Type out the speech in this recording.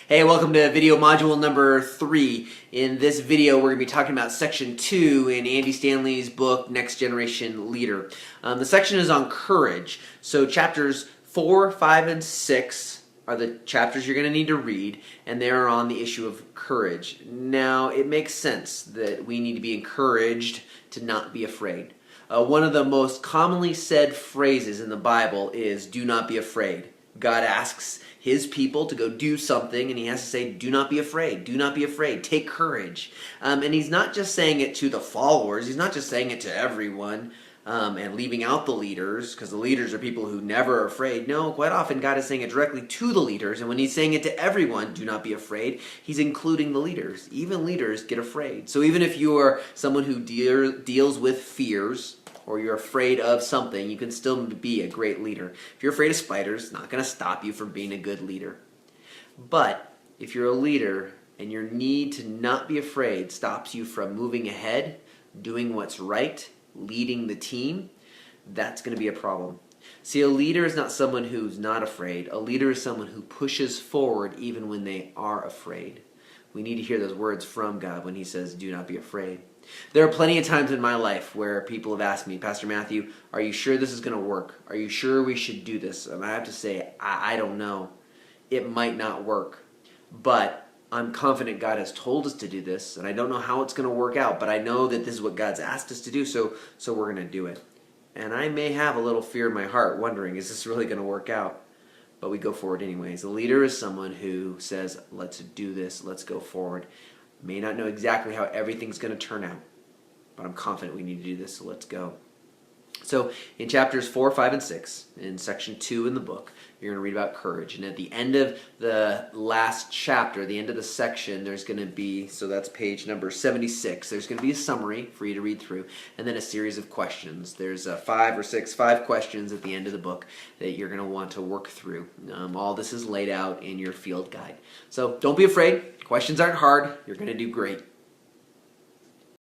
Hey, welcome to video module number 3. In this video, we're going to be talking about section 2 in Andy Stanley's book, Next Generation Leader. The section is on courage. So chapters 4, 5, and 6 are the chapters you're going to need to read, and they are on the issue of courage. Now, it makes sense that we need to be encouraged to not be afraid. One of the most commonly said phrases in the Bible is, "Do not be afraid." God asks his people to go do something, and he has to say, do not be afraid, do not be afraid, take courage. And he's not just saying it to the followers, he's not just saying it to everyone, and leaving out the leaders, because the leaders are people who never are afraid. No, quite often God is saying it directly to the leaders, and when he's saying it to everyone, do not be afraid, he's including the leaders. Even leaders get afraid. So even if you are someone who deals with fears, or you're afraid of something, you can still be a great leader. If you're afraid of spiders, it's not going to stop you from being a good leader. But if you're a leader and your need to not be afraid stops you from moving ahead, doing what's right, leading the team, that's going to be a problem. See, a leader is not someone who's not afraid. A leader is someone who pushes forward even when they are afraid. We need to hear those words from God when he says, do not be afraid. There are plenty of times in my life where people have asked me, Pastor Matthew, are you sure this is going to work? Are you sure we should do this? And I have to say, I don't know. It might not work. But I'm confident God has told us to do this, and I don't know how it's going to work out, but I know that this is what God's asked us to do, so we're going to do it. And I may have a little fear in my heart, wondering, is this really going to work out? But we go forward anyways. A leader is someone who says, let's do this, let's go forward. May not know exactly how everything's going to turn out, but I'm confident we need to do this, so let's go. So in chapters 4, 5, and 6, in section 2 in the book, you're going to read about courage. And at the end of the last chapter, the end of the section, there's going to be, so that's page number 76, there's going to be a summary for you to read through, and then a series of questions. There's 5 questions at the end of the book that you're going to want to work through. All this is laid out in your field guide. So don't be afraid. Questions aren't hard. You're going to do great.